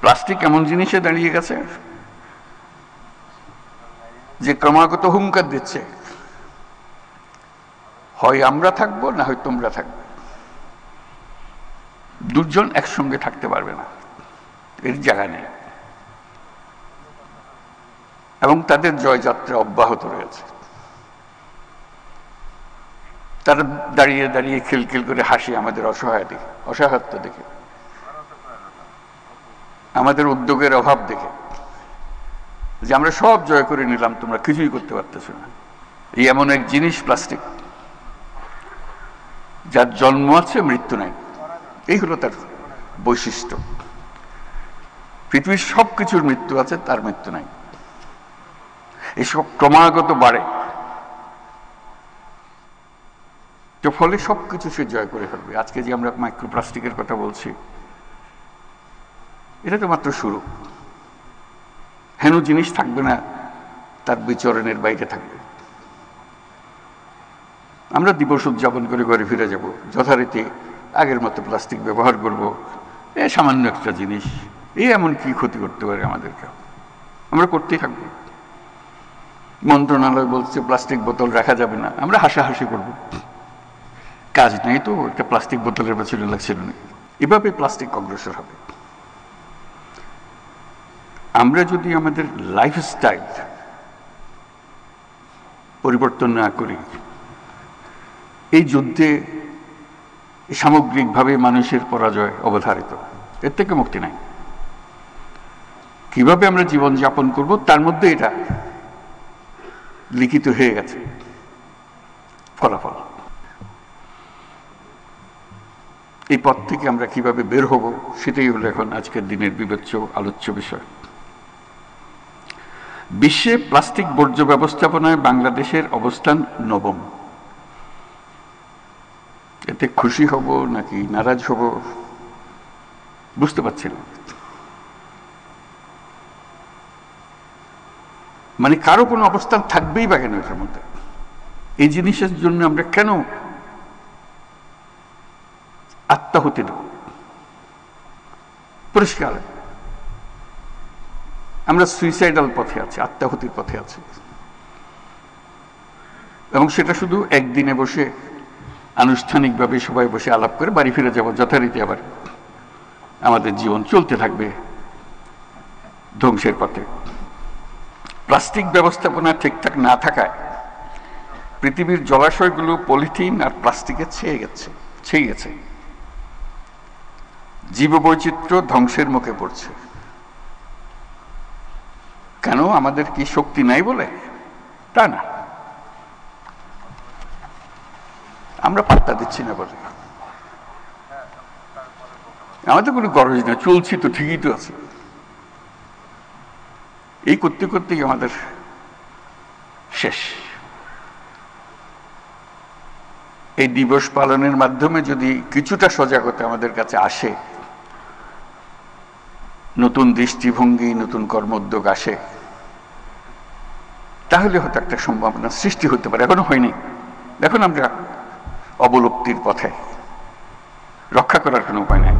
Plastic এমন জিনিসে দাঁড়িয়ে গেছে যে ক্রমাগত হুঙ্কার দিচ্ছে, হয় আমরা থাকবো না হয় তোমরা থাকবে, দুজন একসঙ্গে থাকতে পারবে না, এর জায়গা নেই। এবং তাদের জয়যাত্রা অব্যাহত রয়েছে। তারা দাঁড়িয়ে দাঁড়িয়ে খিলখিল করে হাসি আমাদের অসহায়ত্ব দেখে, আমাদের উদ্যোগের অভাব দেখে, যে আমরা সব জয় করে নিলাম, তোমরা কিছুই করতে পারতেছ না। এই এমন এক জিনিস প্লাস্টিক, যার জন্ম আছে মৃত্যু নাই। এই হলো তার বৈশিষ্ট্য। পৃথিবীর সব কিছুর মৃত্যু আছে, তার মৃত্যু নাই। এসব ক্রমাগত বাড়ে, ফলে সবকিছু সে জয় করে ফেলবে। আজকে যে আমরা মাইক্রোপ্লাস্টিকের কথা বলছি, এটা তো মাত্র শুরু। হেন জিনিস থাকবে না, তার বিচরণের বাইরে থাকবে। আমরা দিবস উদযাপন করে ঘরে ফিরে যাব, যথারীতি আগের মতো প্লাস্টিক ব্যবহার করব। এ সামান্য একটা জিনিস, এই এমন কি ক্ষতি করতে পারে আমাদেরকে, আমরা করতেই থাকবো। মন্ত্রণালয় বলছে প্লাস্টিক বোতল রাখা যাবে না, আমরা হাসাহাসি করব। কাজ নেই তো, একটা প্লাস্টিক বোতলের পেছনে লাগছিল না। এভাবে প্লাস্টিক অগ্রসর হবে। আমরা যদি আমাদের লাইফস্টাইল পরিবর্তন না করি, এই যুদ্ধে সামগ্রিকভাবে মানুষের পরাজয় অবধারিত, এর থেকে মুক্তি নাই। কিভাবে আমরা জীবন যাপন করব, তার মধ্যে এটা লিখিত হয়ে গেছে ফলাফল। এই পথ থেকে আমরা কিভাবে বের হব, সেটাই হলো এখন আজকের দিনের বিবেচ্য আলোচ্য বিষয়। বিশ্বে প্লাস্টিক বর্জ্য ব্যবস্থাপনায় বাংলাদেশের অবস্থান ৯ম। এতে খুশি হব নাকি নারাজ হব বুঝতে পারছি না। মানে কারো কোনো অবস্থান থাকবেই বা কেন এটার মধ্যে? এই জিনিসের জন্য আমরা কেন আত্মাহুতি দেব? পরিষ্কার আমরা সুইসাইডাল পথে আছি, আত্মাহুতির পথে আছি। এবং সেটা শুধু একদিনে বসে আনুষ্ঠানিকভাবে সবাই বসে আলাপ করে বাড়ি ফিরে যাব, যথারীতি আবার আমাদের জীবন চলতে থাকবে ধ্বংসের পথে। প্লাস্টিক ব্যবস্থাপনা ঠিকঠাক না থাকায় পৃথিবীর জলাশয়গুলো পলিথিন আর প্লাস্টিকে ছেয়ে গেছে। জীববৈচিত্র্য ধ্বংসের মুখে পড়ছে। কেন? আমাদের কি শক্তি নাই বলে? তা না, আমরা পাত্তা দিচ্ছি না বলে। আমাদের কোনো গরজ নেই, চলছি তো, ঠিকই তো আছে। এই করতে করতেই আমাদের শেষ। এই দিবস পালনের মাধ্যমে যদি কিছুটা সজাগতা আমাদের কাছে আসে, নতুন দৃষ্টিভঙ্গি, নতুন কর্মোদ্যোগ আসে, তাহলে হয়তো একটা সম্ভাবনা সৃষ্টি হতে পারে। এখনো হয়নি, এখন আমরা অবলুপ্তির পথে, রক্ষা করার কোনো উপায় নাই।